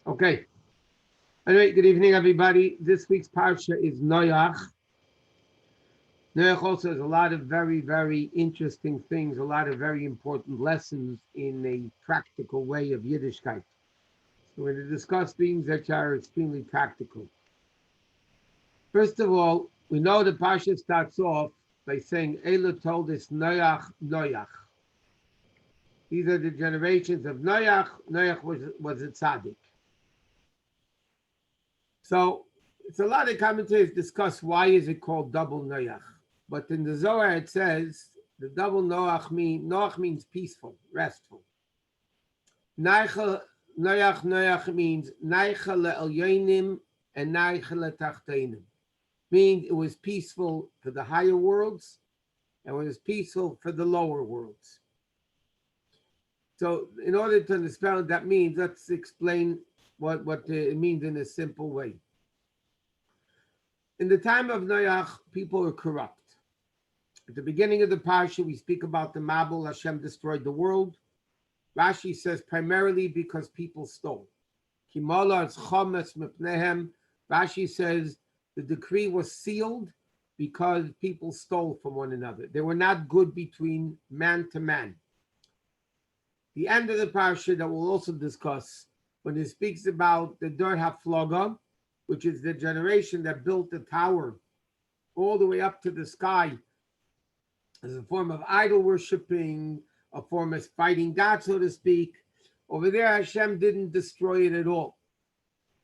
Okay. Anyway, good evening, everybody. This week's Parsha is Noach. Noach also has a lot of very, very interesting things, a lot of very important lessons in a practical way of Yiddishkeit. So we're going to discuss things that are extremely practical. First of all, we know the Parsha starts off by saying, Eila told us Noach, Noach. These are the generations of Noach. Noach was a tzaddik. So it's a lot of commentators discuss why is it called double Noach. But in the Zohar it says the double Noach means peaceful, restful. Noach means Naicha le'elyonim and Naicha le'tachtenim. Means it was peaceful for the higher worlds and it was peaceful for the lower worlds. So in order to understand what that means, let's explain what it means in a simple way. In the time of Noach, people were corrupt. At the beginning of the Parsha, we speak about the Mabul, Hashem destroyed the world. Rashi says primarily because people stole. Rashi says the decree was sealed because people stole from one another. They were not good between man to man. The end of the Parsha that we'll also discuss, when it speaks about the Dor HaFloga, which is the generation that built the tower all the way up to the sky as a form of idol worshiping, a form of fighting God, so to speak. Over there, Hashem didn't destroy it at all.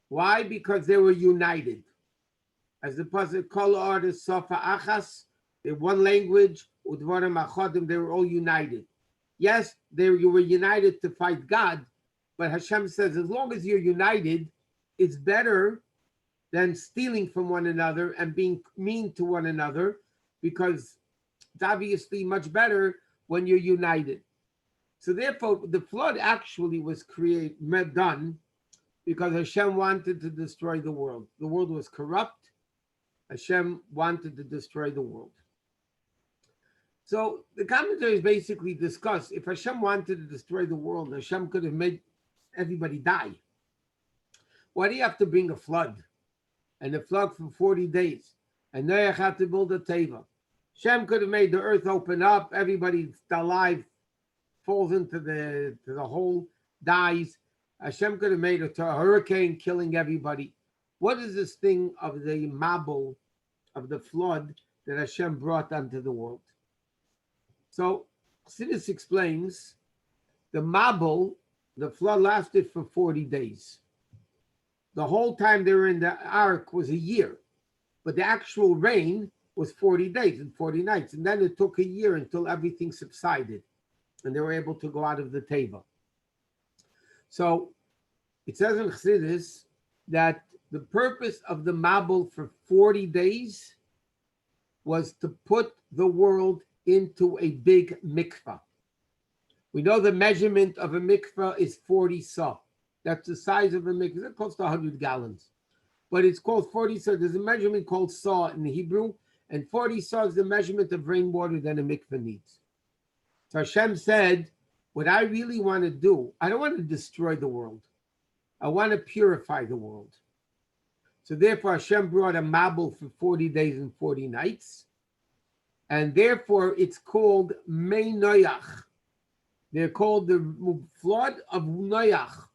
Why? Because they were united. As the Pasuk, Kol Artis Safa Achas, they had one language, Udvarim Achodim, they were all united. Yes, you were united to fight God, but Hashem says as long as you're united, it's better than stealing from one another and being mean to one another, because it's obviously much better when you're united. So therefore, the flood actually was done because Hashem wanted to destroy the world. The world was corrupt. Hashem wanted to destroy the world. So the commentaries basically discuss, if Hashem wanted to destroy the world, Hashem could have made everybody die. Why do you have to bring a flood? And a flood for 40 days. And Noach had to build a teva. Hashem could have made the earth open up, everybody alive falls into the hole, dies. Hashem could have made a hurricane killing everybody. What is this thing of the Mabul, of the flood that Hashem brought onto the world? So Chassidic explains the Mabul, the flood lasted for 40 days. The whole time they were in the ark was a year, but the actual rain was 40 days and 40 nights. And then it took a year until everything subsided and they were able to go out of the teva. So it says in Chassidic that the purpose of the Mabul for 40 days was to put the world into a big mikvah. We know the measurement of a mikvah is 40 sa. That's the size of a mikvah. It's close to 100 gallons. But it's called 40 sa. There's a measurement called sa in Hebrew, and 40 sa is the measurement of rainwater that a mikvah needs. So Hashem said, what I really want to do, I don't want to destroy the world. I want to purify the world. So therefore Hashem brought a Mabul for 40 days and 40 nights. And therefore it's called Mei Noach. They're called the flood of Noach.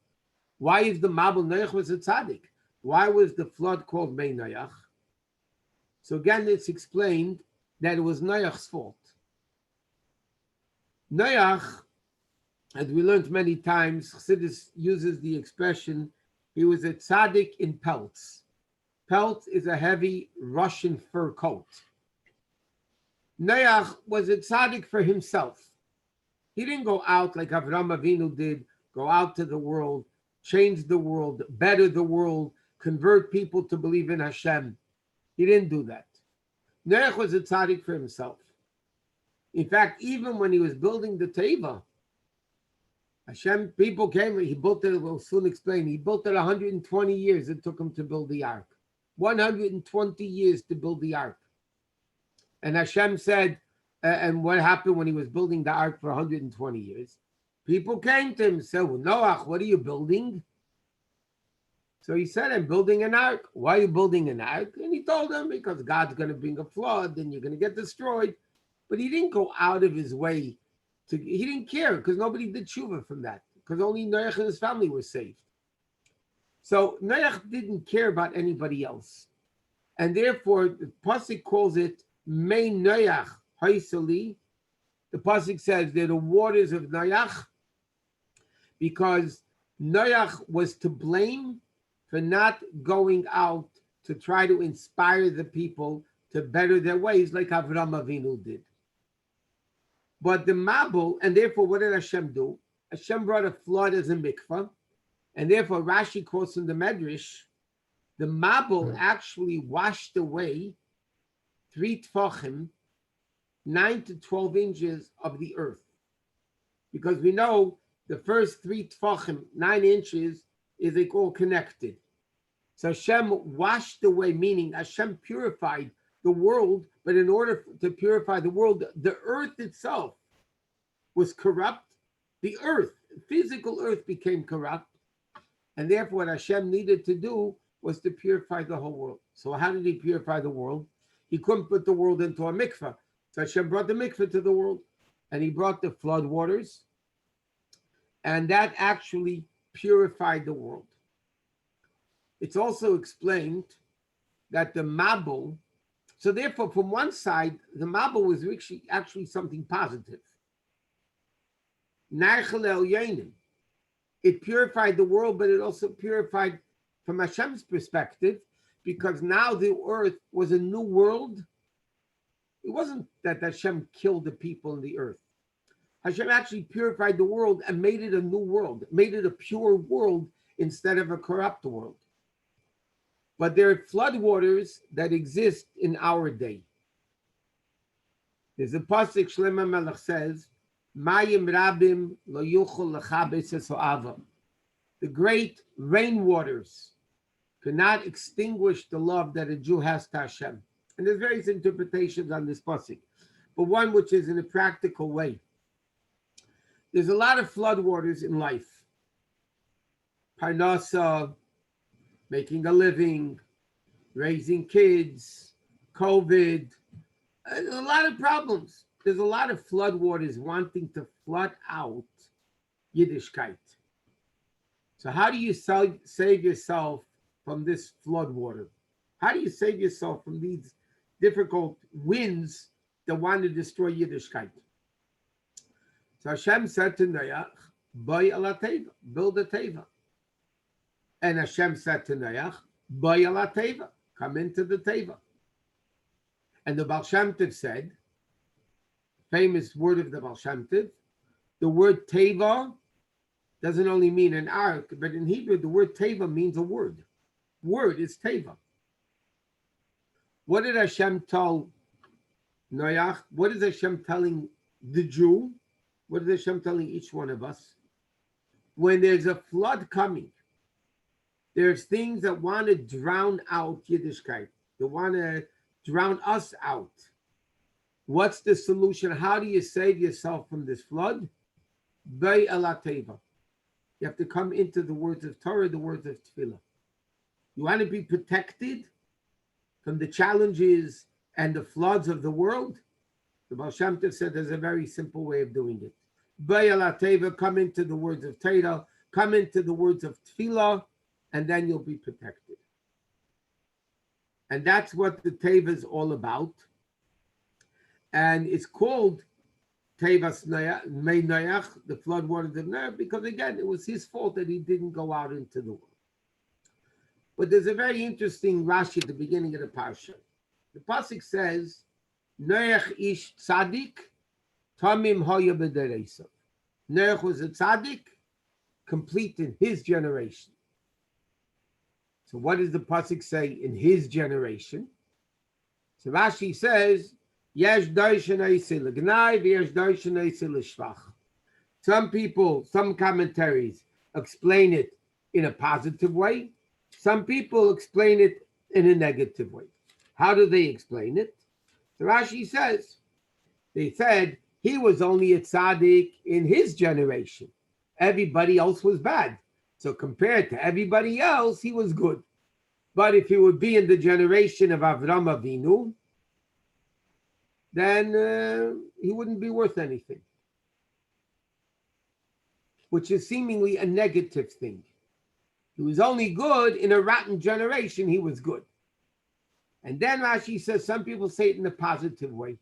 Why is the Mabul? Noach was a tzaddik. Why was the flood called Mei Noach? So again, it's explained that it was Noach's fault. Noach, as we learned many times, Chassidus uses the expression, he was a tzaddik in pelts. Pelt is a heavy Russian fur coat. Noach was a tzaddik for himself. He didn't go out like Avraham Avinu did, go out to the world, change the world, better the world, convert people to believe in Hashem. He didn't do that. Noach was a tzaddik for himself. In fact, even when he was building the teva, Hashem, people came, he built it, we'll soon explain, he built it 120 years it took him to build the ark. 120 years to build the ark. And Hashem said, and what happened when he was building the ark for 120 years? People came to him and said, well, Noach, what are you building? So he said, I'm building an ark. Why are you building an ark? And he told them, because God's going to bring a flood and you're going to get destroyed. But he didn't go out of his way he didn't care, because nobody did tshuva from that, because only Noach and his family were saved. So Noach didn't care about anybody else. And therefore, the Pasuk calls it Mei Noach Haisali. The Pasuk says they're the waters of Noach, because Noach was to blame for not going out to try to inspire the people to better their ways like Avraham Avinu did. But the Mabul, and therefore what did Hashem do? Hashem brought a flood as a mikvah, and therefore Rashi quotes in the Medrash, the Mabul actually washed away 3 tfachim, 9 to 12 inches of the earth. Because we know the first 3 tfachim, 9 inches, is like all connected. So Hashem washed away, meaning Hashem purified the world, but in order to purify the world, the earth itself was corrupt. The earth, physical earth, became corrupt. And therefore what Hashem needed to do was to purify the whole world. So how did he purify the world? He couldn't put the world into a mikveh. So Hashem brought the mikveh to the world, and he brought the flood waters, and that actually purified the world. It's also explained that the Mabul, so therefore from one side, the Mabul was actually something positive. It purified the world, but it also purified from Hashem's perspective, because now the earth was a new world. It wasn't that Hashem killed the people in the earth. Hashem actually purified the world and made it a new world, made it a pure world instead of a corrupt world. But there are floodwaters that exist in our day. There's a pasuk Shlomo Melech says, Mayim rabim lo yuchol lechabes es ha'ava. The great rainwaters cannot extinguish the love that a Jew has to Hashem. And there's various interpretations on this pasuk, but one which is in a practical way. There's a lot of floodwaters in life. Parnasa, making a living, raising kids, COVID, a lot of problems. There's a lot of floodwaters wanting to flood out Yiddishkeit. So how do you save yourself from this floodwater? How do you save yourself from these difficult winds that want to destroy Yiddishkeit? So Hashem said to Noach, Bay ala teva, build a teva. And Hashem said to Noach, Bay ala teva, come into the teva. And the Baal Shem Tov said, famous word of the Baal Shem Tov, the word teva doesn't only mean an ark, but in Hebrew, the word teva means a word. Word is teva. What did Hashem tell Noach? What is Hashem telling the Jew? What is Hashem telling each one of us? When there's a flood coming, there's things that want to drown out Yiddishkeit. They want to drown us out. What's the solution? How do you save yourself from this flood? Bay ala teva. You have to come into the words of Torah, the words of Tefillah. You want to be protected from the challenges and the floods of the world? The Baal Shem Tov said there's a very simple way of doing it. Bay ala teva, come into the words of Torah, come into the words of Tefillah, and then you'll be protected. And that's what the teva is all about. And it's called Tevas Mei Noach, the floodwaters of Noach, because again, it was his fault that he didn't go out into the world. But there's a very interesting Rashi at the beginning of the Parshat. The pasuk says, Noach ish tzaddik, tamim hoya b'deresav. Noach was a tzaddik, complete in his generation. So what does the pasuk say in his generation? So Rashi says, Yesh darshan eisei l'gnai v'yesh darshan eisei l'shvach. Some people, some commentaries explain it in a positive way. Some people explain it in a negative way. How do they explain it? So Rashi says, they said he was only a tzaddik in his generation. Everybody else was bad. So compared to everybody else, he was good. But if he would be in the generation of Avram Avinu, then he wouldn't be worth anything, which is seemingly a negative thing. He was only good in a rotten generation, he was good. And then Rashi says, some people say it in a positive way.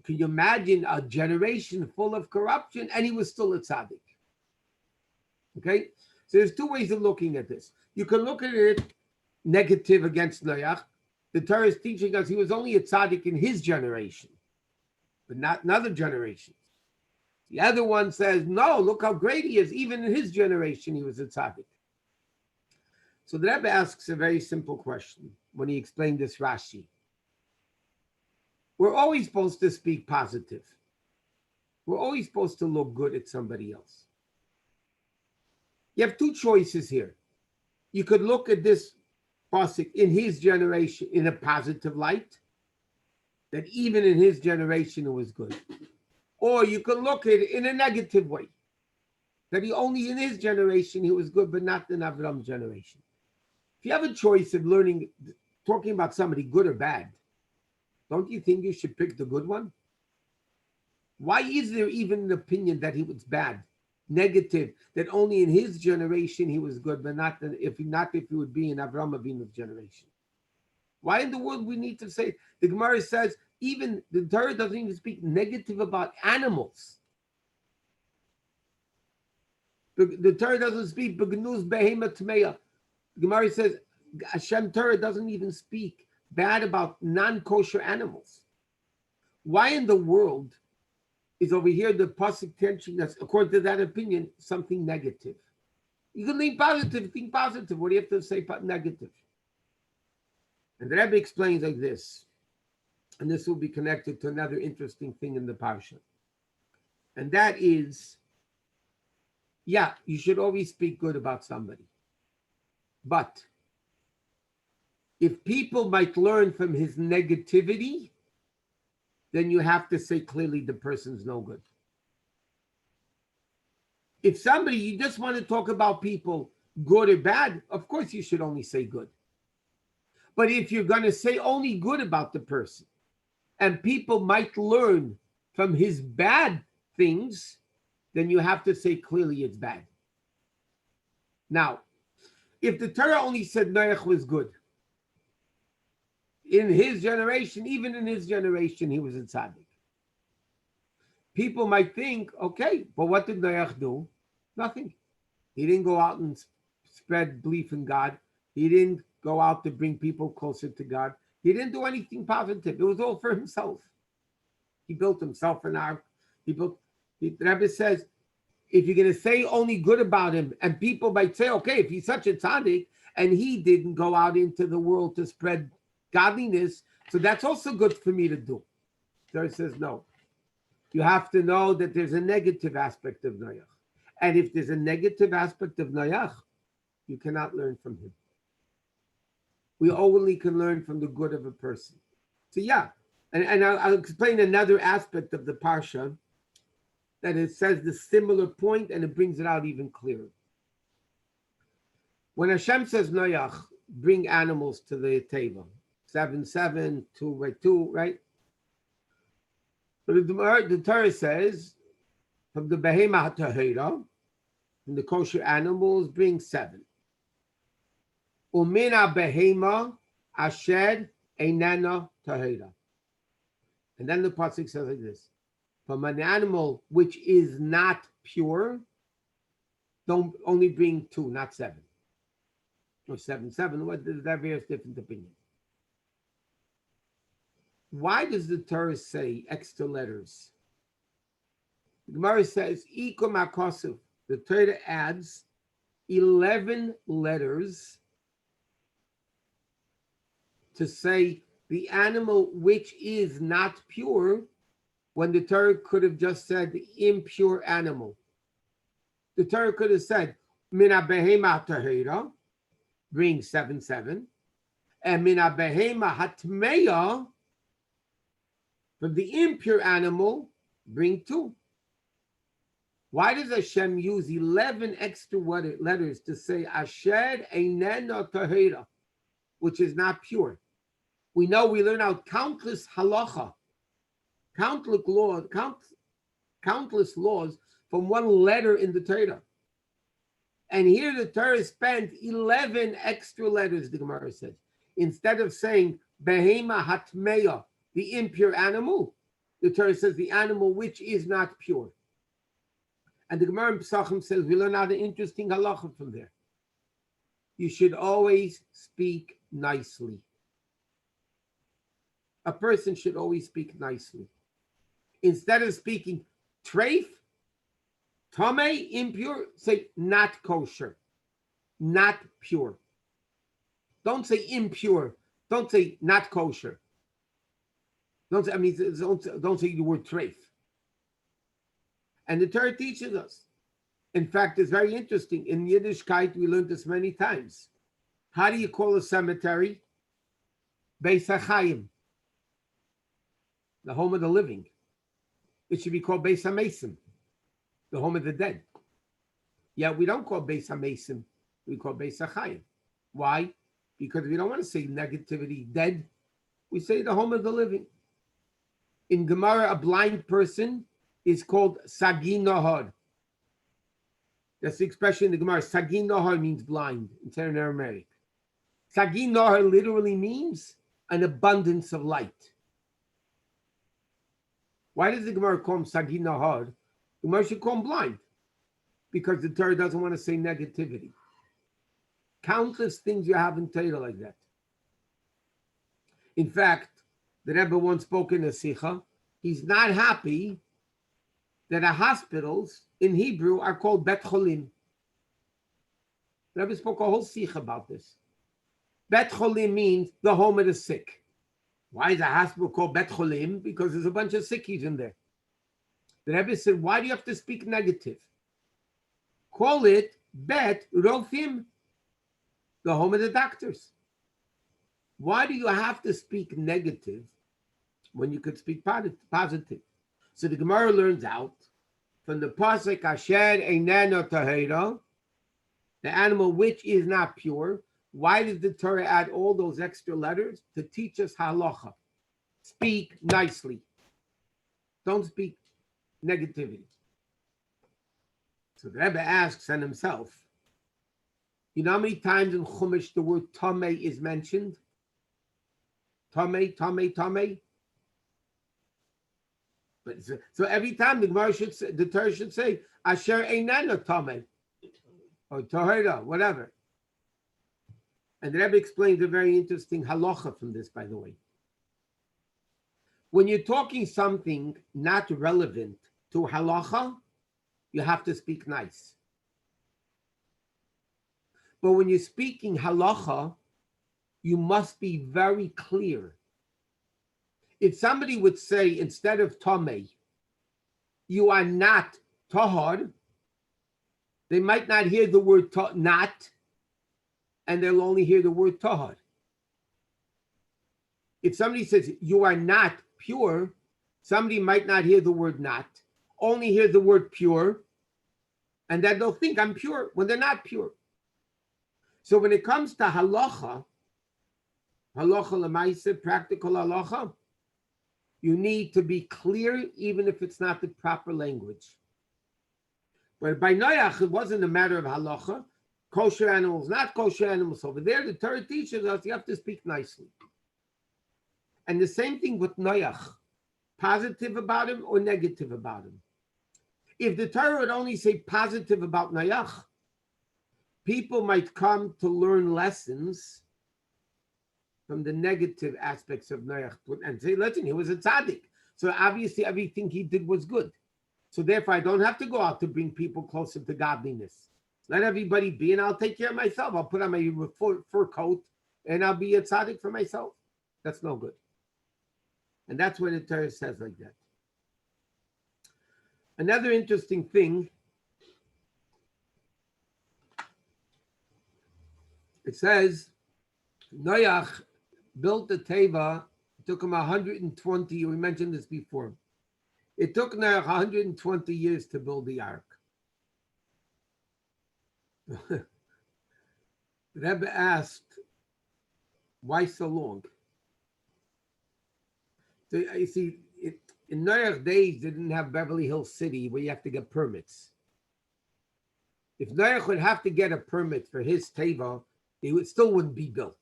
Can you imagine a generation full of corruption and he was still a tzaddik? Okay, so there's two ways of looking at this. You can look at it negative against Noach. The Torah is teaching us he was only a tzaddik in his generation, but not in other generations. The other one says, no, look how great he is. Even in his generation, he was a tzaddik. So the Rebbe asks a very simple question when he explained this Rashi. We're always supposed to speak positive. We're always supposed to look good at somebody else. You have two choices here. You could look at this pasuk in his generation in a positive light, that even in his generation it was good. Or you could look at it in a negative way, that he only in his generation he was good, but not in Avram's generation. If you have a choice of talking about somebody good or bad, don't you think you should pick the good one? Why is there even an opinion that he was bad, negative, that only in his generation he was good, but not if he would be in Avram Avinu's generation? Why in the world we need to say? The Gemara says even the Torah doesn't even speak negative about animals. The Torah doesn't speak begnuz behema tmeya. The Gemara says Hashem Torah doesn't even speak bad about non-kosher animals. Why in the world is over here the pasuk teaching us, according to that opinion, something negative? You can think positive. What do you have to say negative? And the Rebbe explains like this, and this will be connected to another interesting thing in the Parshat. And that is, yeah, you should always speak good about somebody. But if people might learn from his negativity, then you have to say clearly the person's no good. If somebody, you just want to talk about people, good or bad, of course you should only say good. But if you're going to say only good about the person, and people might learn from his bad things, then you have to say clearly it's bad. Now, if the Torah only said Noach was good, in his generation, even in his generation, he was a tzaddik. People might think, okay, but what did Noach do? Nothing. He didn't go out and spread belief in God. He didn't go out to bring people closer to God. He didn't do anything positive. It was all for himself. He built himself an ark. The Rebbe says, if you're going to say only good about him, and people might say, okay, if he's such a tzaddik, and he didn't go out into the world to spread godliness, so that's also good for me to do. So it says, no. You have to know that there's a negative aspect of Noach. And if there's a negative aspect of Noach, you cannot learn from him. We only can learn from the good of a person. So yeah, and I'll explain another aspect of the Parsha, that it says the similar point and it brings it out even clearer. When Hashem says Noach, bring animals to the table, 7, 7, 2 by 2, right? But the Torah says, from the behema tahira, from the kosher animals, bring 7. Umina behema asher einena tahira. And then the pasuk says like this: from an animal which is not pure, don't only bring 2, not 7. Or 7, 7. What? There are various different opinions. Why does the Torah say extra letters? The Gemara says, Ikum HaKosuv. The Torah adds 11 letters to say the animal which is not pure, when the Torah could have just said the impure animal. The Torah could have said, Mina behema tahira, bring 7, 7, and Mina behema hatmeya, from the impure animal, bring 2. Why does Hashem use 11 extra letters to say Asher Einena Tahira, which is not pure? We know we learn out countless halacha, countless laws from one letter in the Torah. And here the Torah spent 11 extra letters, the Gemara says. Instead of saying Behema Hatmeya, the impure animal, the Torah says the animal which is not pure. And the Gemara in Pesachim says, we learn out an interesting halacha from there. You should always speak nicely. A person should always speak nicely. Instead of speaking treif, tamei, impure, say not kosher, not pure. Don't say impure. Don't say not kosher. Don't say the word treif. And the Torah teaches us. In fact, it's very interesting. In Yiddishkeit, we learned this many times. How do you call a cemetery? Beis HaChayim, the home of the living. It should be called Beis HaMesim, the home of the dead. Yet we don't call Beis HaMesim, we call Beis HaChayim. Why? Because we don't want to say negativity, dead. We say the home of the living. In Gemara, a blind person is called Sagi Nahar. That's the expression in the Gemara. Sagi Nahar means blind in Aramaic. Sagi Nahar literally means an abundance of light. Why does the Gemara call him Sagi Nahar? The Gemara should call him blind, because the Torah doesn't want to say negativity. Countless things you have in Torah like that. In fact, the Rebbe once spoke in a Sikha. He's not happy that the hospitals in Hebrew are called Bet Cholim. The Rebbe spoke a whole Sikha about this. Bet Cholim means the home of the sick. Why is a hospital called Bet Cholim? Because there's a bunch of sickies in there. The Rebbe said, why do you have to speak negative? Call it Bet Rofim, the home of the doctors. Why do you have to speak negative when you could speak positive? So the Gemara learns out from the pasuk Asher Einena Tahira, the animal which is not pure. Why did the Torah add all those extra letters? To teach us halacha. Speak nicely. Don't speak negativity. So the Rebbe asks on himself, you know how many times in Chumash the word tamei is mentioned? Tamei, tamei, tamei. But so every time the Gemara should say, the Torah should say Asher Einena Tamei or Tahira, whatever. And the Rebbe explains a very interesting halacha from this, by the way. When you're talking something not relevant to halacha, you have to speak nice. But when you're speaking halacha, you must be very clear. If somebody would say, instead of tamei, you are not tahar, they might not hear the word not, and they'll only hear the word tahar. If somebody says, you are not pure, somebody might not hear the word not, only hear the word pure, and then they'll think I'm pure when they're not pure. So when it comes to halacha l'maaseh, practical halacha, you need to be clear, even if it's not the proper language. But by Noach, it wasn't a matter of halacha, kosher animals, not kosher animals. Over there, the Torah teaches us you have to speak nicely. And the same thing with Noach, positive about him or negative about him. If the Torah would only say positive about Noach, people might come to learn lessons from the negative aspects of Noach and say, listen, he was a tzaddik. So obviously everything he did was good. So therefore I don't have to go out to bring people closer to godliness. Let everybody be and I'll take care of myself. I'll put on my fur coat and I'll be a tzaddik for myself. That's no good. And that's what the Torah says like that. Another interesting thing, it says Noach built the teva. It took him 120. We mentioned this before. It took Noach 120 years to build the ark. The Rebbe asked, why so long? So you see, in Noach days, they didn't have Beverly Hills City where you have to get permits. If Noach would have to get a permit for his teva, it still wouldn't be built.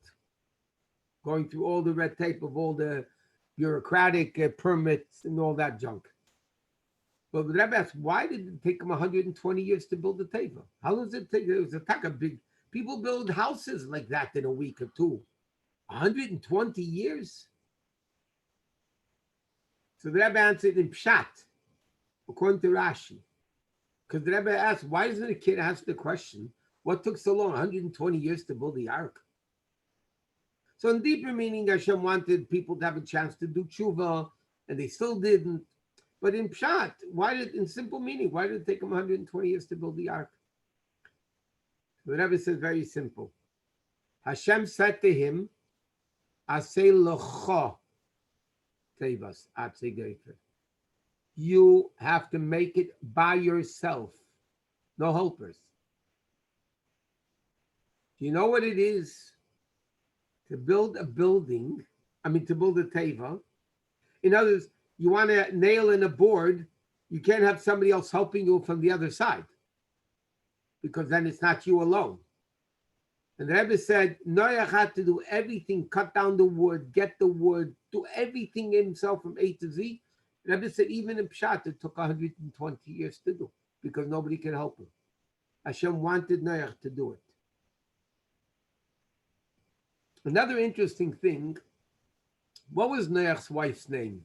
Going through all the red tape of all the bureaucratic permits and all that junk. But the Rebbe asked, why did it take him 120 years to build the teva? How long does it take? It was a big. People build houses like that in a week or two. 120 years? So the Rebbe answered in Pshat, according to Rashi. Because the Rebbe asked, why doesn't a kid ask the question, what took so long, 120 years to build the ark? So in deeper meaning, Hashem wanted people to have a chance to do tshuva, and they still didn't. But in Pshat, in simple meaning, why did it take them 120 years to build the ark? The Rebbe says very simple. Hashem said to him, Aseh lecha tevas atzei geifer. You have to make it by yourself. No helpers. Do you know what it is to build a building? To build a teva. In other words, you want to nail in a board, you can't have somebody else helping you from the other side, because then it's not you alone. And the Rebbe said, Noach had to do everything, cut down the wood, get the wood, do everything himself from A to Z. The Rebbe said, even in Pshat, it took 120 years to do, because nobody can help him. Hashem wanted Noach to do it. Another interesting thing, what was Noach's wife's name?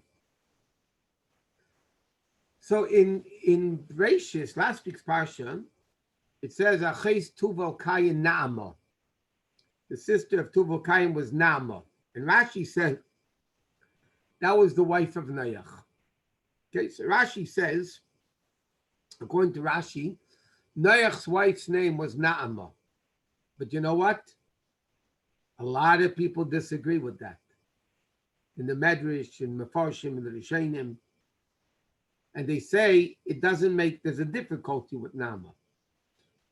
So in Bereshis, last week's Parsha, it says, Aches Tuval Kayin Naama. The sister of Tuval Kayin was Naama. And Rashi said, that was the wife of Noach. Okay, so Rashi says, according to Rashi, Noach's wife's name was Naama. But you know what? A lot of people disagree with that. In the Medrash, in Mefarshim, in the Rishonim, and they say it doesn't make, there's a difficulty with Naama.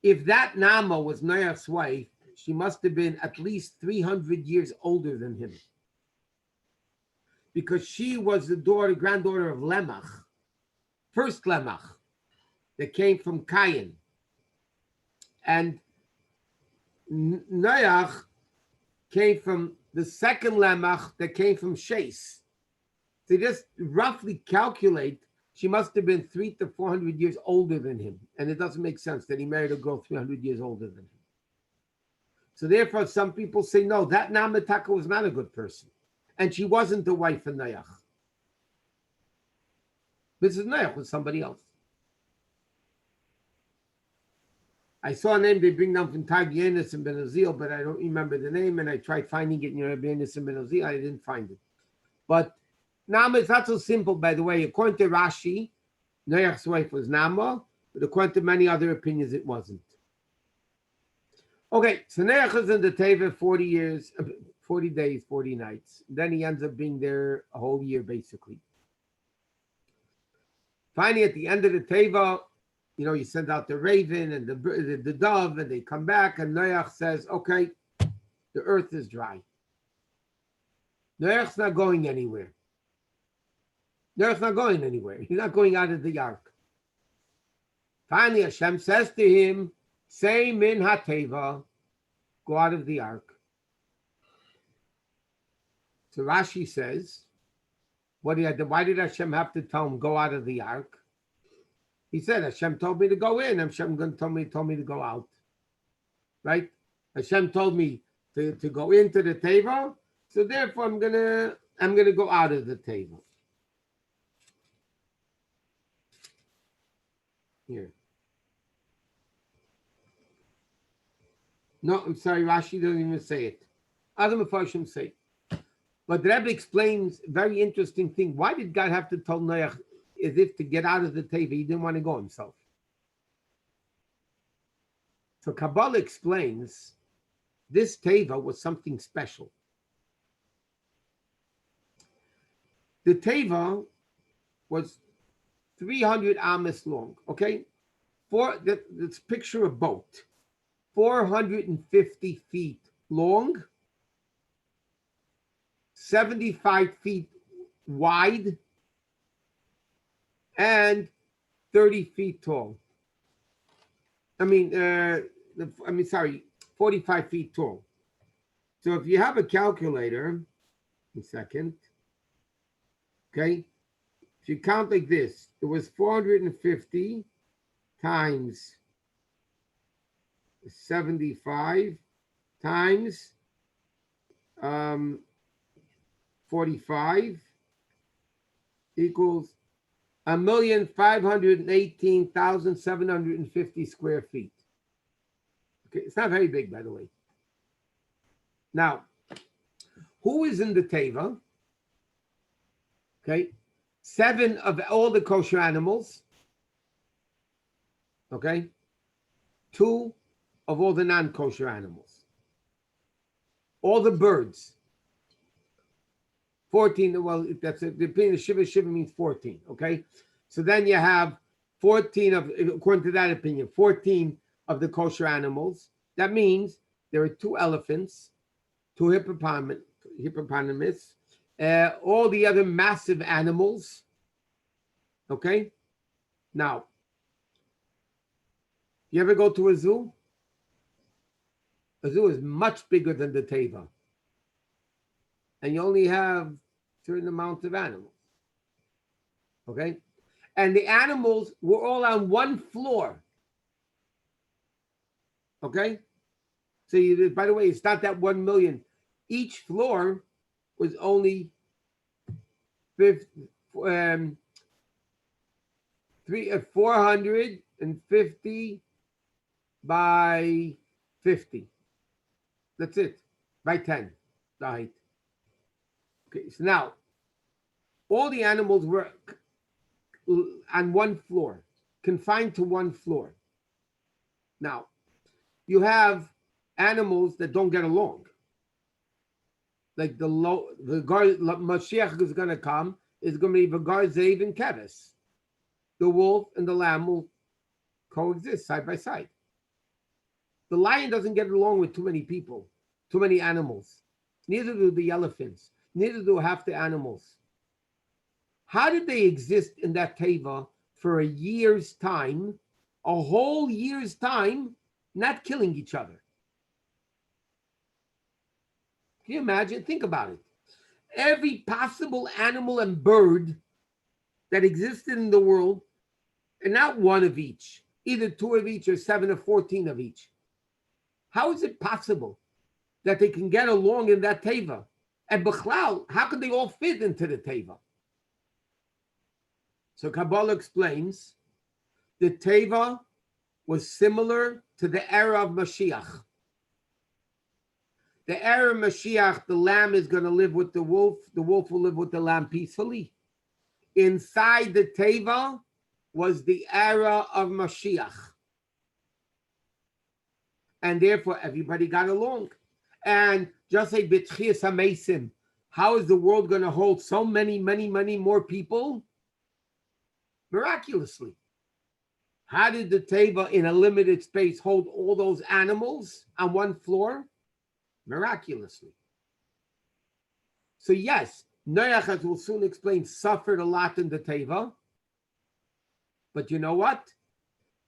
If that Naama was Noach's wife, she must have been at least 300 years older than him. Because she was the granddaughter of Lemach, first Lemach, that came from Cain. And Noach came from the second Lemach that came from Shes. So just roughly calculate, she must have been 300 to 400 years older than him. And it doesn't make sense that he married a girl 300 years older than him. So therefore, some people say, no, that Namataka was not a good person. And she wasn't the wife of Noach. Mrs. Noach was somebody else. I saw a name they bring down from Tag Yenis and Ben Azil, but I don't remember the name, and I tried finding it in Yenis and Ben Azil. I didn't find it. But Nama is not so simple, by the way. According to Rashi, Noach's wife was Nama, but according to many other opinions, it wasn't. Okay, so Noach is in the Teva 40 years, 40 days, 40 nights. Then he ends up being there a whole year, basically. Finally, at the end of the Teva, you send out the raven and the dove, and they come back, and Noach says, okay, the earth is dry. Noach's not going anywhere. Noach's not going anywhere. He's not going out of the ark. Finally, Hashem says to him, say min ha-teva, go out of the ark. So Rashi says, why did Hashem have to tell him, go out of the ark? He said, Hashem told me to go in. Hashem told me to go out. Right? Hashem told me to go into the teva, so therefore I'm gonna go out of the teva. Here. No, I'm sorry, Rashi doesn't even say it. Other Mefarshim say it. But the Rebbe explains a very interesting thing. Why did God have to tell Noach as if to get out of the teva? He didn't want to go himself. So Kabbalah explains this teva was something special. The teva was 300 amas long, okay? Let's picture a boat. 450 feet long, 75 feet wide, and 30 feet tall. Sorry, 45 feet tall. So if you have a calculator, a second, okay, if you count like this, it was 450 times 75 times 45 equals 1,518,750 square feet. Okay, it's not very big, by the way. Now, who is in the Teva? Okay, 7 of all the kosher animals. Okay, 2 of all the non-kosher animals. All the birds. 14, well, that's the opinion of Shiva means 14, okay? So then you have 14 of, according to that opinion, 14 of the kosher animals. That means there are 2 elephants, 2 hippopotamus, all the other massive animals, okay? Now, you ever go to a zoo? A zoo is much bigger than the Teva. And you only have certain amount of animals. Okay? And the animals were all on one floor. Okay? So by the way, it's not that 1 million. Each floor was only 450 by 50. That's it. By 10, the height. Okay, so now all the animals were on one floor, confined to one floor. Now, you have animals that don't get along. Like the Mashiach is going to come, is going to be Vagar, Zev, and Keves. The wolf and the lamb will coexist side by side. The lion doesn't get along with too many people, too many animals. Neither do the elephants. Neither do half the animals. How did they exist in that teva for a year's time, a whole year's time, not killing each other? Can you imagine? Think about it. Every possible animal and bird that existed in the world, and not one of each, either 2 of each or 7 or 14 of each. How is it possible that they can get along in that teva? And Bechlal, how could they all fit into the teva? So Kabbalah explains the teva was similar to the era of Mashiach. The era of Mashiach, the lamb is going to live with the wolf will live with the lamb peacefully. Inside the teva was the era of Mashiach. And therefore everybody got along. And just like B'tchias HaMesim, how is the world going to hold so many more people? Miraculously. How did the teva in a limited space hold all those animals on one floor? Miraculously. So yes, Noach, as we'll soon explain, suffered a lot in the teva. But you know what?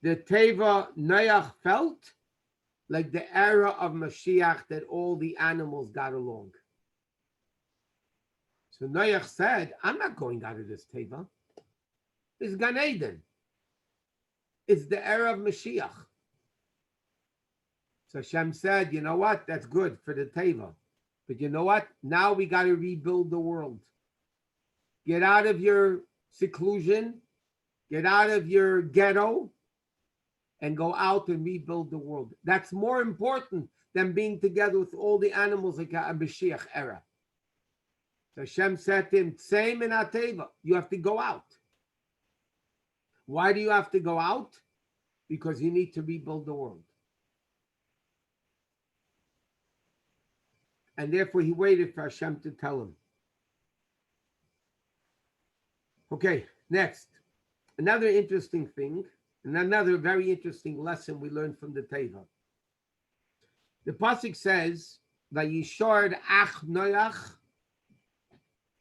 The teva Noach felt like the era of Mashiach, that all the animals got along. So Noach said, I'm not going out of this teva. It's Gan Eden. It's the era of Mashiach. So Hashem said, you know what? That's good for the teva. But you know what? Now we got to rebuild the world. Get out of your seclusion. Get out of your ghetto. And go out and rebuild the world. That's more important than being together with all the animals like a Mashiach era. So Hashem said to him, same in Ateva, you have to go out. Why do you have to go out? Because you need to rebuild the world. And therefore he waited for Hashem to tell him. Okay, next. Another interesting thing, and another very interesting lesson we learned from the Teva. The pasuk says, "Vayishard ach Noach."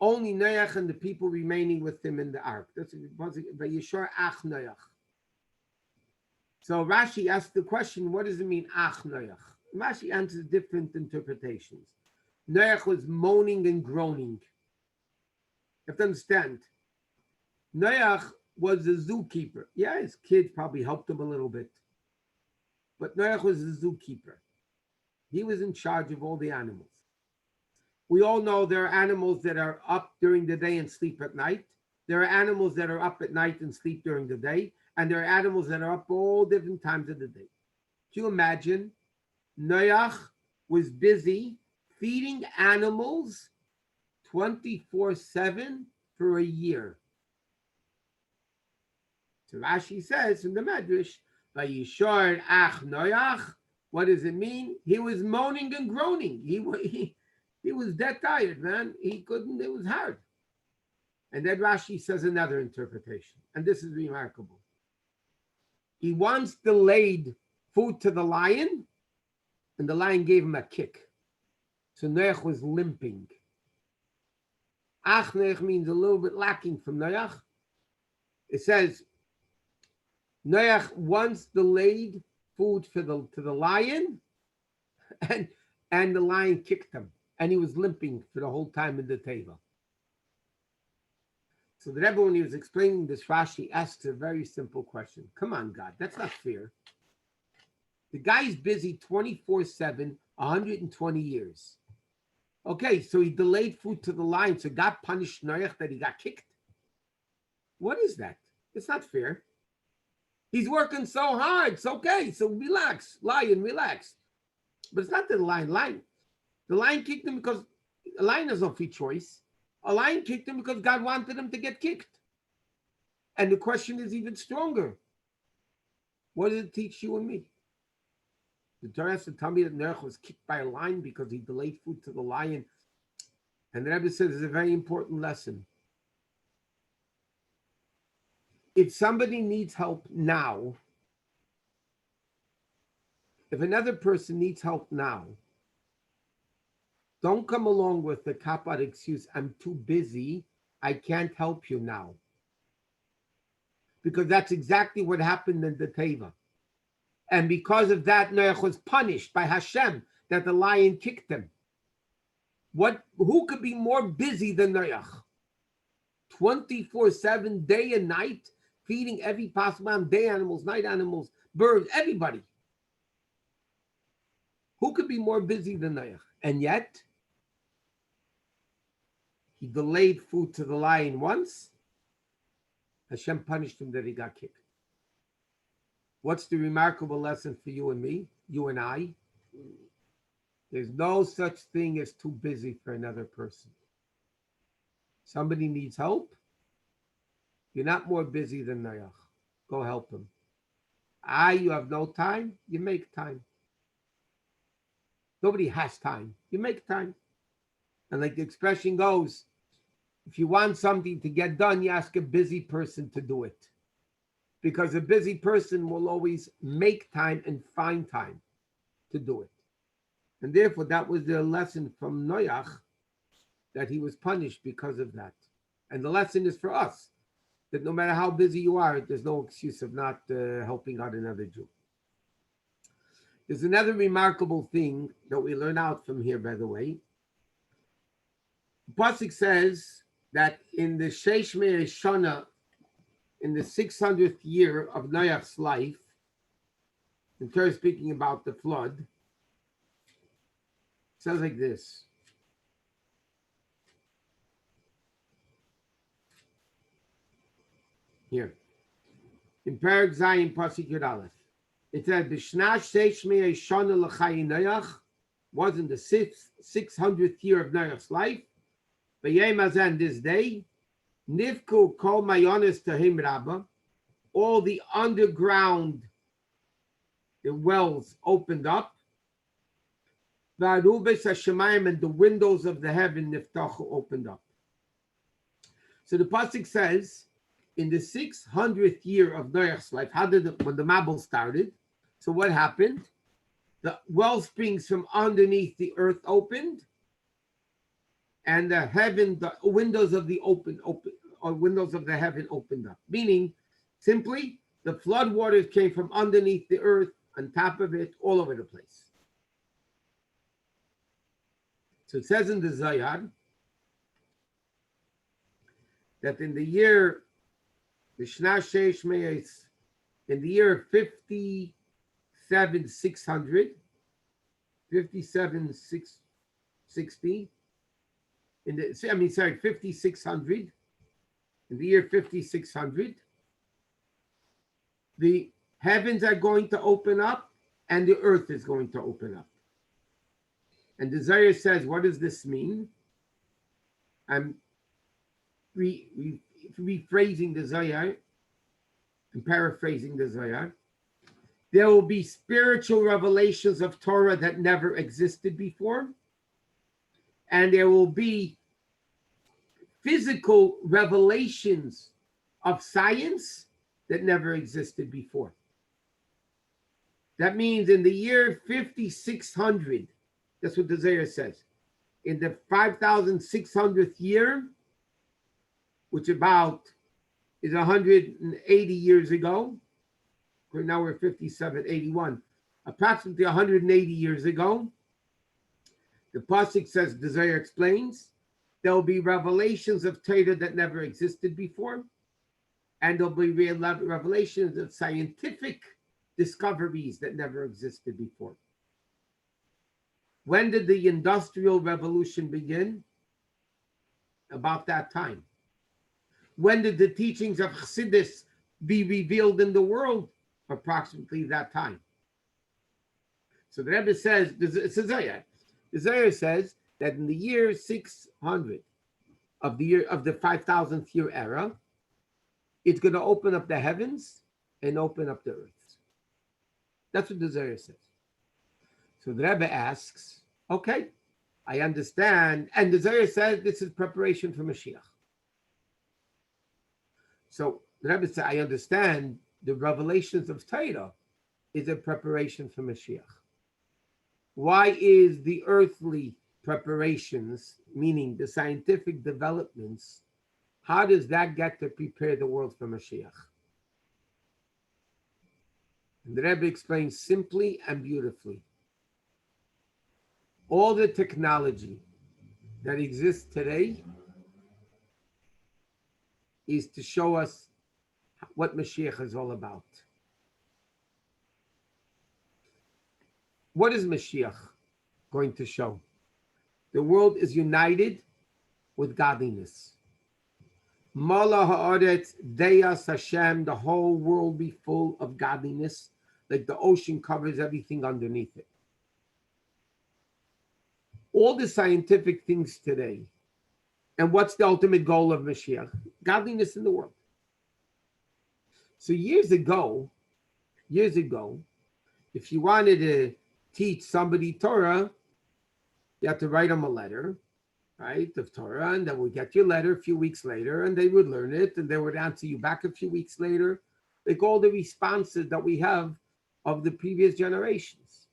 Only Noach and the people remaining with him in the ark. That's the pasuk. Vayishard ach Noach. So Rashi asked the question, "What does it mean, ach Noach?" Rashi answers different interpretations. Noach was moaning and groaning. You have to understand. Noach was a zookeeper. Yeah, his kids probably helped him a little bit. But Noach was a zookeeper. He was in charge of all the animals. We all know there are animals that are up during the day and sleep at night. There are animals that are up at night and sleep during the day. And there are animals that are up all different times of the day. Can you imagine? Noach was busy feeding animals 24/7 for a year. So Rashi says in the Medrash, "Vayishar ach Noach." What does it mean? He was moaning and groaning. He was dead tired, man. He couldn't. It was hard. And then Rashi says another interpretation, and this is remarkable. He once delayed food to the lion, and the lion gave him a kick. So Noach was limping. Ach Noach means a little bit lacking from Noach. It says Noach once delayed food to the lion, and the lion kicked him, and he was limping for the whole time in the teva. So the Rebbe, when he was explaining this, Rashi asked a very simple question. Come on, God, that's not fair. The guy's busy 24/7, 120 years. Okay, so he delayed food to the lion, so God punished Noach that he got kicked. What is that? It's not fair. He's working so hard. It's okay. So relax, lion, relax. But it's not the lion. The lion kicked him because a lion has no free choice. A lion kicked him because God wanted him to get kicked. And the question is even stronger. What does it teach you and me? The Torah has to tell me that Noach was kicked by a lion because he delayed food to the lion. And the Rebbe says it's a very important lesson. If somebody needs help now, if another person needs help now, don't come along with the cop-out excuse, "I'm too busy, I can't help you now." Because that's exactly what happened in the Teva. And because of that, Noach was punished by Hashem that the lion kicked him. Who could be more busy than Noach? 24/7, day and night, feeding every possible animal, day animals, night animals, birds, everybody. Who could be more busy than Noach? And yet, he delayed food to the lion once. Hashem punished him that he got kicked. What's the remarkable lesson for you and me, you and I? There's no such thing as too busy for another person. Somebody needs help. You're not more busy than Noach. Go help him. You have no time. You make time. Nobody has time. You make time. And like the expression goes, if you want something to get done, you ask a busy person to do it. Because a busy person will always make time and find time to do it. And therefore, that was the lesson from Noach, that he was punished because of that. And the lesson is for us, that no matter how busy you are, there's no excuse of not helping out another Jew. There's another remarkable thing that we learn out from here, by the way. The pasuk says that in the Sheish Me'eh Shana, in the 600th year of Noach's life, in Torah speaking about the flood, it says like this. Here. In Perek Zayin, pasuk Yud Aleph. It said, "B'shna sheish me'eh shana l'chai Noach," was in the 600th year of Noach's life. B'yom hazeh, this day, nifku kol mayonis tahim rabba, all the underground wells opened up. V'arubes hashemayim, and the windows of the heaven niftachu, opened up. So the pasuk says, in the 600th year of Noach's life, when the Mabul started, so what happened? the well springs from underneath the earth opened, and the windows of the windows of the heaven opened up. Meaning, simply, the flood waters came from underneath the earth, on top of it, all over the place. So it says in the Zayad that in the year, the Shna Sheish Meis, in the year 57,600, 57,660, 5600, in the year 5600, the heavens are going to open up and the earth is going to open up. And the Zohar says, what does this mean? I'm rephrasing the Zohar and paraphrasing the Zohar. There will be spiritual revelations of Torah that never existed before, and there will be physical revelations of science that never existed before. That means in the year 5600, that's what the Zohar says, in the 5,600th year, which about is 180 years ago, now we're 5781, approximately 180 years ago, the Pasuk says, the Zohar explains, there will be revelations of Torah that never existed before, and there'll be revelations of scientific discoveries that never existed before. When did the Industrial Revolution begin? About that time. When did the teachings of Chassidic be revealed in the world? Approximately that time. So the Rebbe says, the Zohar says that in the year 600 of the 5,000th year era, it's going to open up the heavens and open up the earth. That's what the Zohar says. So the Rebbe asks, okay, I understand. And the Zohar says this is preparation for Mashiach. So the Rebbe says, I understand the revelations of Torah is a preparation for Mashiach. Why is the earthly preparations, meaning the scientific developments, how does that get to prepare the world for Mashiach? And the Rebbe explains simply and beautifully. All the technology that exists today is to show us what Mashiach is all about. What is Mashiach going to show? The world is united with godliness. Mala ha'aretz deyas Hashem, the whole world be full of godliness, like the ocean covers everything underneath it. All the scientific things today, and what's the ultimate goal of Mashiach? Godliness in the world. So years ago, if you wanted to teach somebody Torah, you had to write them a letter, right, of Torah, and then would get your letter a few weeks later, and they would learn it, and they would answer you back a few weeks later, like all the responses that we have of the previous generations.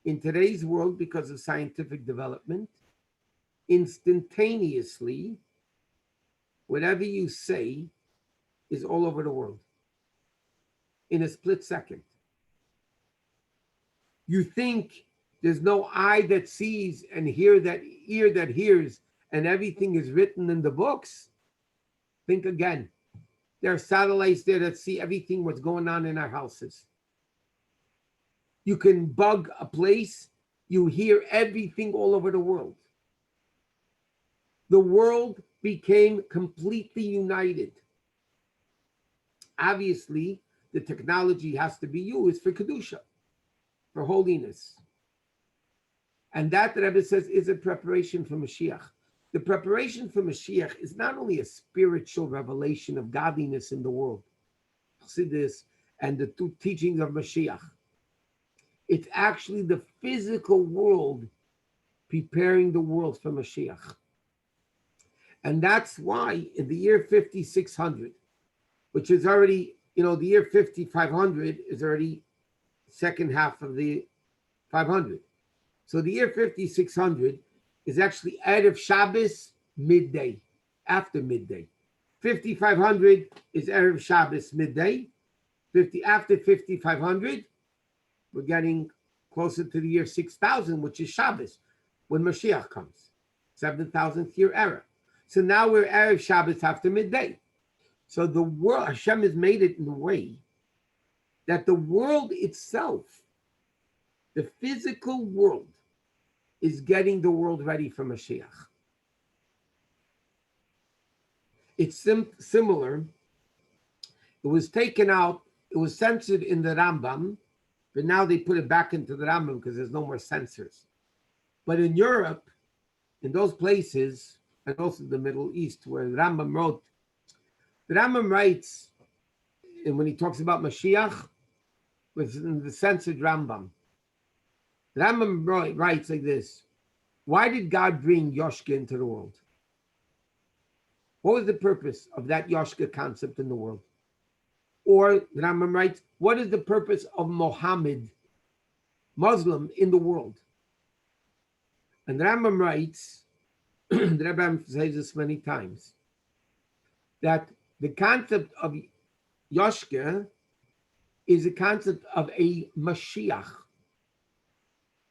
In today's world, because of scientific development, instantaneously, whatever you say is all over the world in a split second. You think there's no eye that sees and ear that hears, and everything is written in the books? Think again. There are satellites there that see everything what's going on in our houses. You can bug a place, you hear everything all over the world. The world became completely united. Obviously, the technology has to be used for Kedusha, for holiness. And that, the Rebbe says, is a preparation for Mashiach. The preparation for Mashiach is not only a spiritual revelation of godliness in the world, Chassidus, and the two teachings of Mashiach. It's actually the physical world preparing the world for Mashiach. And that's why in the year 5600, which is already, the year 5500 is already second half of the 500. So the year 5600 is actually Erev Shabbos midday, after midday. 5500 is Erev Shabbos midday. After 5500, we're getting closer to the year 6000, which is Shabbos, when Mashiach comes, 7,000th year era. So now we're Erev Shabbos after midday. So the world, Hashem has made it in a way that the world itself, the physical world, is getting the world ready for Mashiach. It's similar. It was taken out, it was censored in the Rambam, but now they put it back into the Rambam because there's no more censors. But in Europe, in those places, and also the Middle East, where the Rambam writes, and when he talks about Mashiach, was in the censored Rambam. The Rambam writes like this: why did God bring Yoshka into the world? What was the purpose of that Yoshka concept in the world? Or the Rambam writes, what is the purpose of Mohammed, Muslim, in the world? And the Rambam writes, the Rambam says this many times, that the concept of Yoshka is a concept of a Mashiach.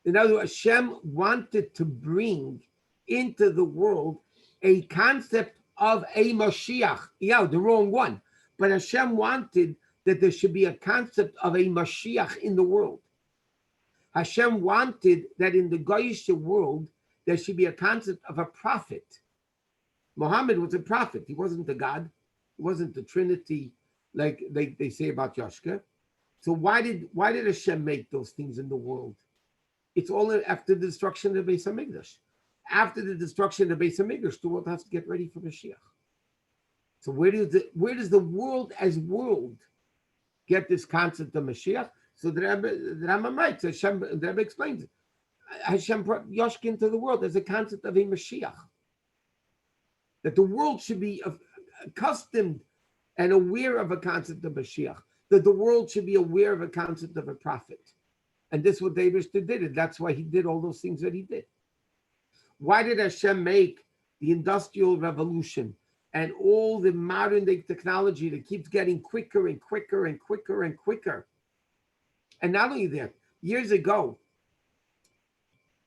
In other words, Hashem wanted to bring into the world a concept of a Mashiach. Yeah, the wrong one. But Hashem wanted that there should be a concept of a Mashiach in the world. Hashem wanted that in the Goyish world, there should be a concept of a prophet. Muhammad was a prophet. He wasn't a God. He wasn't the Trinity like they say about Yoshka. So why did Hashem make those things in the world? It's all after the destruction of the Beis HaMikdash. After the destruction of the Beis HaMikdash, the world has to get ready for Mashiach. So where does the world as world get this concept of Mashiach? So the Rambam writes, the Rebbe explains it. Hashem brought Yoshka into the world as a concept of a Mashiach. That the world should be accustomed and aware of a concept of Mashiach. That the world should be aware of a concept of a prophet. And this is what David did, and that's why he did all those things that he did. Why did Hashem make the Industrial Revolution and all the modern day technology that keeps getting quicker and quicker and quicker and quicker? And not only that, years ago,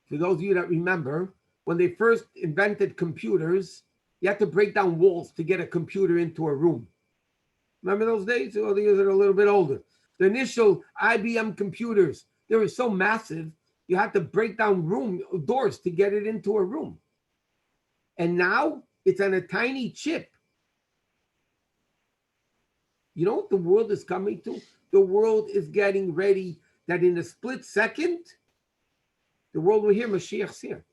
for those of you that remember, when they first invented computers, you had to break down walls to get a computer into a room. Remember those days? All the years that are a little bit older. The initial IBM computers, they were so massive, you had to break down doors to get it into a room. And now it's on a tiny chip. You know what the world is coming to? The world is getting ready that in a split second, the world will hear Mashiach's here.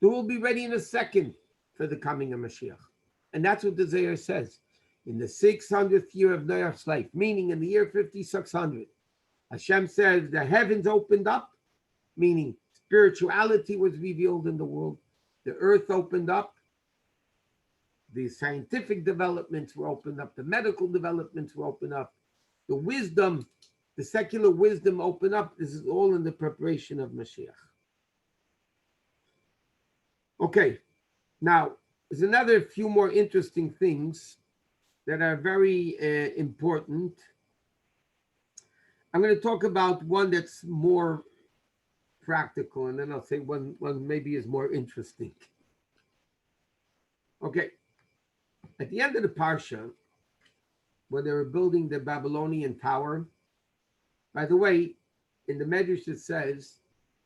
The world will be ready in a second for the coming of Mashiach. And that's what the Zohar says. In the 600th year of Noach's life, meaning in the year 5600, Hashem says the heavens opened up, meaning spirituality was revealed in the world. The earth opened up. The scientific developments were opened up. The medical developments were opened up. The wisdom, the secular wisdom opened up. This is all in the preparation of Mashiach. Okay, now there's another few more interesting things that are very important. I'm going to talk about one that's more practical, and then I'll say one maybe is more interesting. Okay, at the end of the Parsha, when they were building the Babylonian tower, by the way, in the Medrash it says,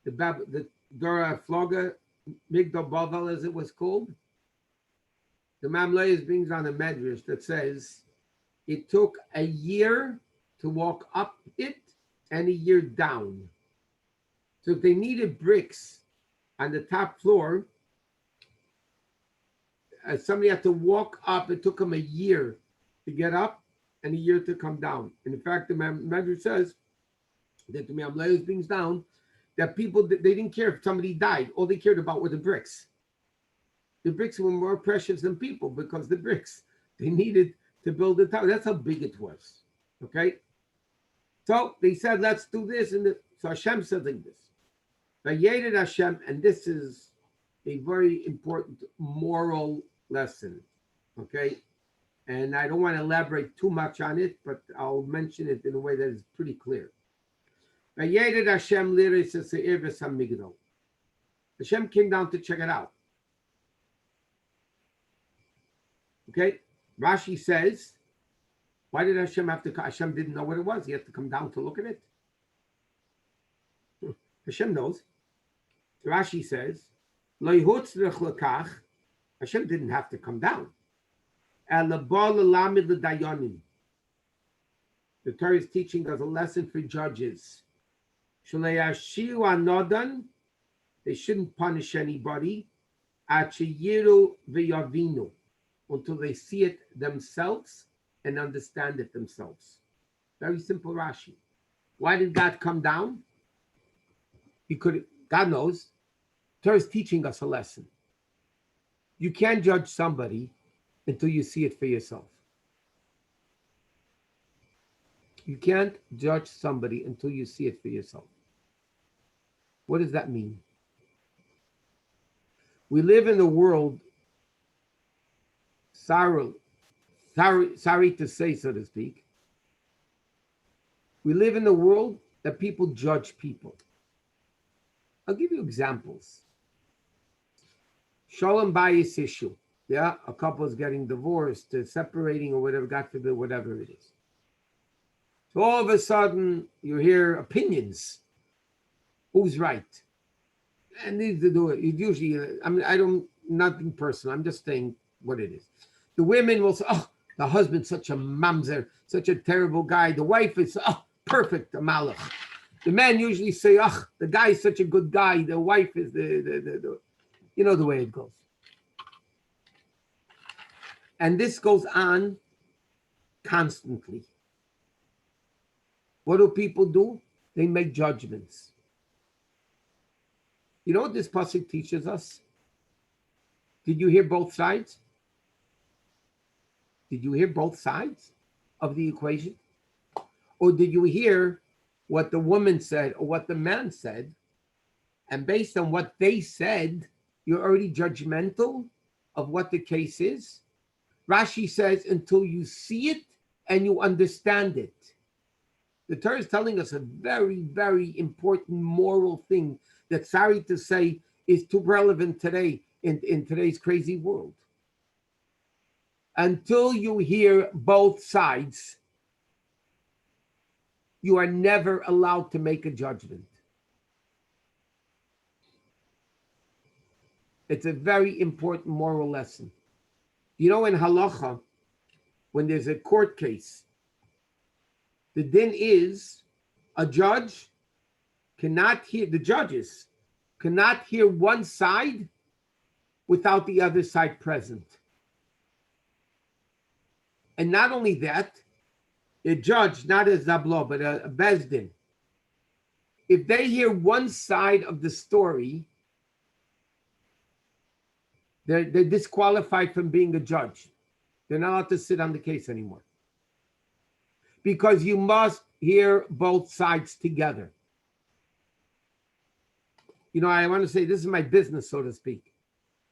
the Dora Floga, Migdal Bavel as it was called, the Mamleis brings on a Medrash that says it took a year to walk up it and a year down. So if they needed bricks on the top floor, somebody had to walk up. It took them a year to get up and a year to come down. And in fact, the Medrash says that the Mamleis brings down that people, they didn't care if somebody died. All they cared about were the bricks. The bricks were more precious than people because the bricks they needed to build the tower. That's how big it was. Okay. So they said, let's do this. And So Hashem said like this. Vayered Hashem, and this is a very important moral lesson. Okay? And I don't want to elaborate too much on it, but I'll mention it in a way that is pretty clear. Vayered Hashem liris se'ir v'samigdal. Hashem came down to check it out. Okay? Rashi says, why did Hashem have to come? Hashem didn't know what it was. He had to come down to look at it. Hashem knows. Rashi says, Lo yihutzrich lekach. Hashem didn't have to come down. The Torah is teaching us a lesson for judges. They shouldn't punish anybody until they see it themselves and understand it themselves. Very simple Rashi. Why did God come down? God knows. Torah is teaching us a lesson. You can't judge somebody until you see it for yourself. You can't judge somebody until you see it for yourself. What does that mean? We live in a world, sorry to say, so to speak, we live in a world that people judge people. I'll give you examples. Shalom bayis issue. Yeah, a couple is getting divorced, separating, or whatever, God forbid, whatever it is. So all of a sudden, you hear opinions. Who's right? And these do it. Usually, nothing personal. I'm just saying what it is. The women will say, oh, the husband's such a mamzer, such a terrible guy. The wife is, oh, perfect, a malach. The men usually say, oh, the guy is such a good guy. The wife is the you know the way it goes. And this goes on constantly. What do people do? They make judgments. You know what this pasuk teaches us? Did you hear both sides? Did you hear both sides of the equation? Or did you hear what the woman said or what the man said? And based on what they said, you're already judgmental of what the case is? Rashi says, until you see it and you understand it. The Torah is telling us a very, very important moral thing that, sorry to say, is too relevant today in today's crazy world. Until you hear both sides, you are never allowed to make a judgment. It's a very important moral lesson. You know, in halacha, when there's a court case, the din is a judge cannot hear, the judges cannot hear one side without the other side present. And not only that, a judge, not a zablo, but a bezdin, if they hear one side of the story, they're disqualified from being a judge. They're not allowed to sit on the case anymore. Because you must hear both sides together. You know, I want to say this is my business, so to speak.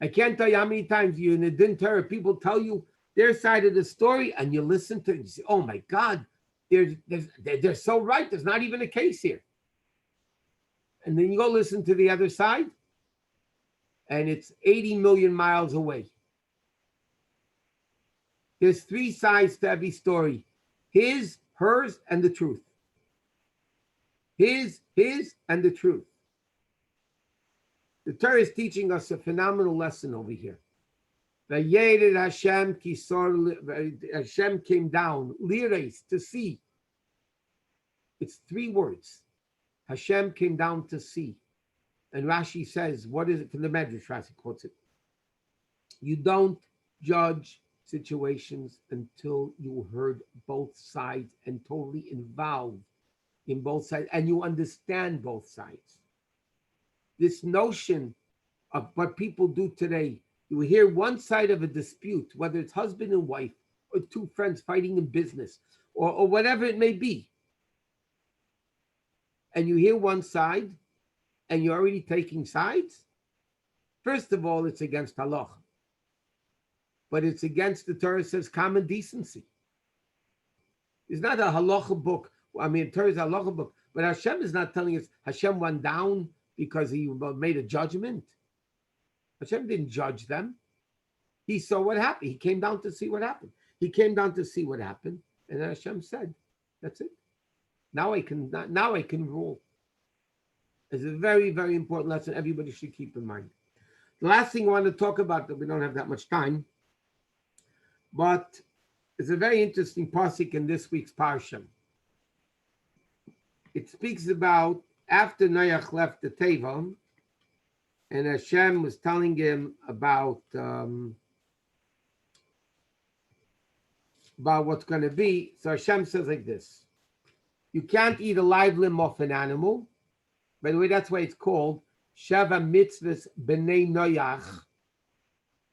I can't tell you how many times you in the din Torah, people tell you their side of the story, and you listen to it and you say, oh my God, they're so right. There's not even a case here. And then you go listen to the other side, and it's 80 million miles away. There's three sides to every story. His, hers, and the truth. His, and the truth. The Torah is teaching us a phenomenal lesson over here. Hashem came down, lirais, to see. It's three words. Hashem came down to see. And Rashi says, what is it from the Medrash? Rashi quotes it. You don't judge situations until you heard both sides and totally involved in both sides, and you understand both sides. This notion of what people do today, you hear one side of a dispute, whether it's husband and wife, or two friends fighting in business, or whatever it may be. and you hear one side and you're already taking sides, first of all, it's against halacha. But it's against, the Torah says, common decency. It's not a halacha book. I mean, Torah is a halacha book. But Hashem is not telling us Hashem went down because he made a judgment. Hashem didn't judge them. He saw what happened. He came down to see what happened. He came down to see what happened. And Hashem said, that's it. Now I can rule. It's a very, very important lesson everybody should keep in mind. The last thing I want to talk about, that we don't have that much time, but it's a very interesting pasuk in this week's Parshat. It speaks about after Noach left the Teva, and Hashem was telling him about what's going to be. So Hashem says like this: you can't eat a live limb off an animal. By the way, that's why it's called Sheva Mitzvahs B'nei Noach.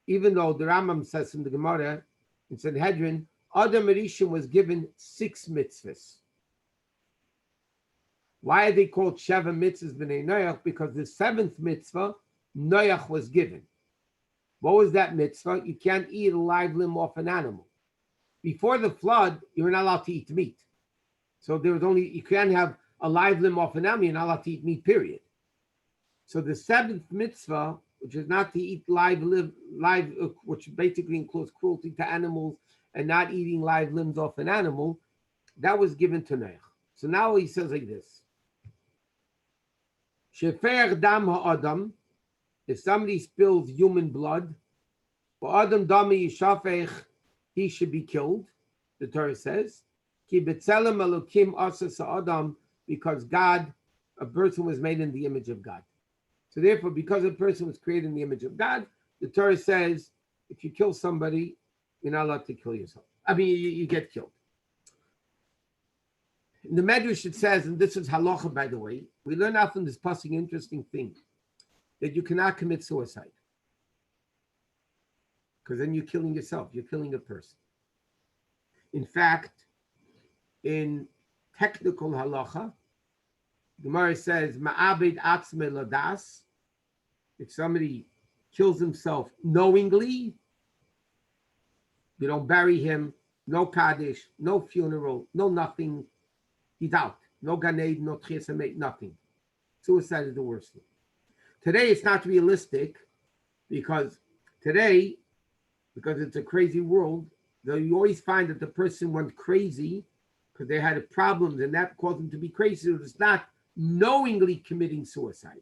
Even though the Rambam says in the Gemara, in Sanhedrin, Adam Rishon was given 6 mitzvahs. Why are they called Sheva Mitzvahs B'nei Noach? Because the 7th mitzvah, Noach was given. What was that mitzvah? You can't eat a live limb off an animal. Before the flood, you were not allowed to eat meat. So there was only, you can't have a live limb off an animal, you're not allowed to eat meat, period. So the 7th mitzvah, which is not to eat live, which basically includes cruelty to animals and not eating live limbs off an animal, that was given to Noach. So now he says like this: Shefer dam ha'adam, if somebody spills human blood, ha'adam dami yishafech, he should be killed. The Torah says, Ki b'tzelem elokim asas ha'adam, because God, a person was made in the image of God. So therefore, because a person was created in the image of God, the Torah says, if you kill somebody, you're not allowed to kill yourself. I mean, you get killed. In the Medrash it says, and this is halacha, by the way, we learn out from this passing interesting thing, that you cannot commit suicide. Because then you're killing yourself, you're killing a person. In fact, in technical halacha, Gemara says, Ma'abed atzme ladas, if somebody kills himself knowingly, you don't bury him, no kaddish, no funeral, no nothing, he's out. No ganed, no tchias, nothing. Suicide is the worst thing. Today it's not realistic because it's a crazy world, though you always find that the person went crazy because they had problems and that caused them to be crazy. So it's not knowingly committing suicide.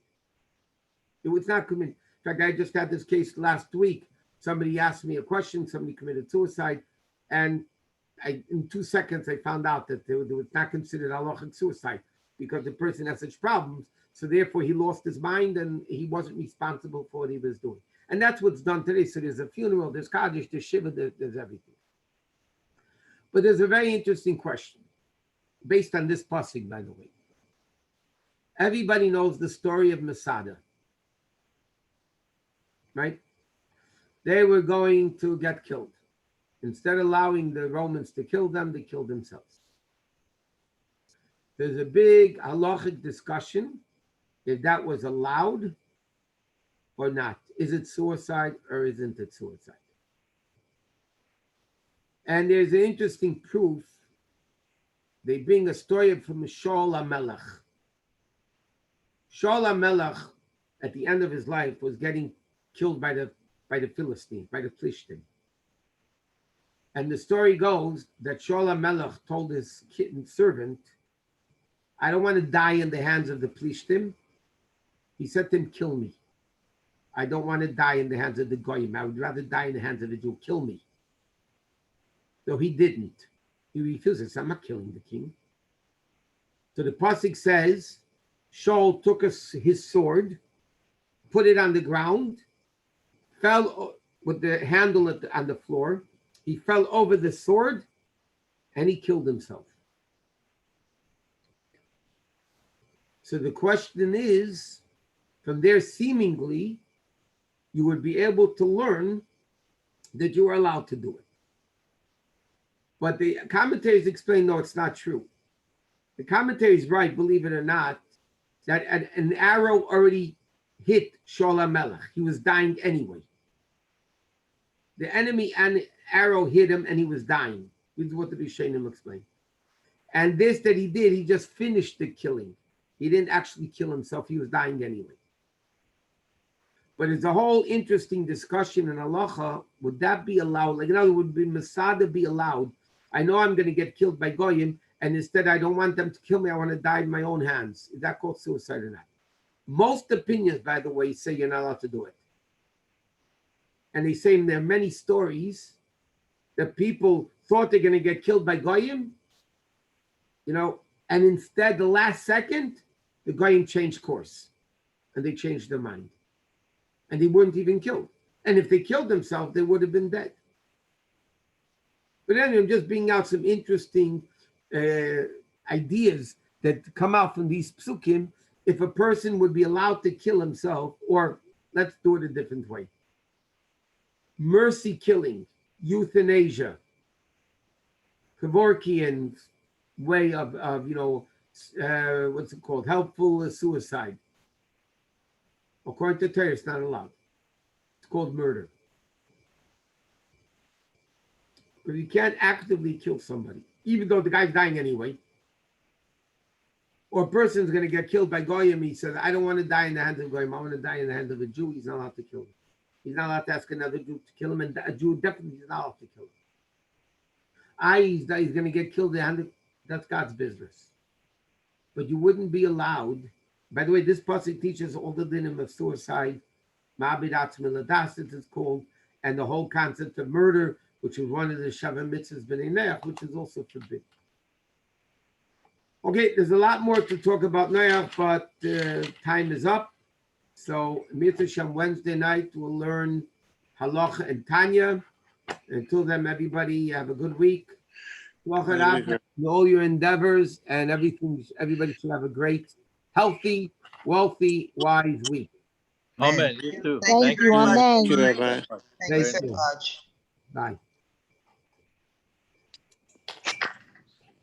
It was not committing. In fact, I just had this case last week. Somebody asked me a question, somebody committed suicide, and in 2 seconds I found out that it was not considered halachic suicide because the person has such problems, so therefore he lost his mind and he wasn't responsible for what he was doing. And that's what's done today. So there's a funeral, there's kaddish, there's shiva, there's everything. But there's a very interesting question based on this pasuk, by the way. Everybody knows the story of Masada, right? They were going to get killed. Instead of allowing the Romans to kill them, they killed themselves. There's a big halachic discussion if that was allowed or not. Is it suicide or isn't it suicide? And there's an interesting proof. They bring a story from Shaul HaMelech. Shaul HaMelech, at the end of his life, was getting killed by the Philistines, by the Plishtim. And the story goes that Shaul HaMelech told his servant, I don't want to die in the hands of the Plishtim. He said to him, kill me. I don't want to die in the hands of the Goyim. I would rather die in the hands of the Jew. Kill me. So he didn't. He refused. He said, I'm not killing the king. So the pasuk says, Shaul took his sword, put it on the ground, fell with the handle on the floor. He fell over the sword, and he killed himself. So the question is, from there, seemingly, you would be able to learn that you are allowed to do it. But the commentaries explain, no, it's not true. The commentaries right, believe it or not, that an arrow already hit Shaul HaMelech. He was dying anyway. The enemy arrow hit him and he was dying. This is what the Rishonim explained. And this that he did, he just finished the killing. He didn't actually kill himself. He was dying anyway. But it's a whole interesting discussion in halacha. Would that be allowed? Like, in other words, would Masada be allowed? I know I'm going to get killed by Goyim, and instead I don't want them to kill me. I want to die in my own hands. Is that called suicide or not? Most opinions, by the way, say you're not allowed to do it. And they say there are many stories that people thought they're going to get killed by Goyim, and instead the last second, the Goyim changed course, and they changed their mind. And they weren't even killed. And if they killed themselves, they would have been dead. But anyway, I'm just bringing out some interesting ideas that come out from these psukim. If a person would be allowed to kill himself, or let's do it a different way. Mercy killing, euthanasia, Kevorkian way of what's it called? Helpful suicide. According to Torah, it's not allowed. It's called murder. Because you can't actively kill somebody, even though the guy's dying anyway. Or a person's going to get killed by Goyim. He says, I don't want to die in the hands of Goyim. I want to die in the hands of a Jew. He's not allowed to kill him. He's not allowed to ask another Jew to kill him. And a Jew definitely is not allowed to kill him. He's going to get killed in the hand of, that's God's business. But you wouldn't be allowed. By the way, this pasuk teaches all the dinim of suicide, ma'abed atzmi l'dasit it's called, and the whole concept of murder, which is one of the Shavah mitzvahs b'nei Noach, which is also forbidden. Okay, there's a lot more to talk about Noach, but time is up. So, Mitzvah Shem Wednesday night, we'll learn Halacha and Tanya. Until then, everybody have a good week. In all your endeavors and everything, everybody should have a great, healthy, wealthy, wise week. Amen. You too. Thank you. Amen. Thank you, Rabbi. Thank you so much. Bye.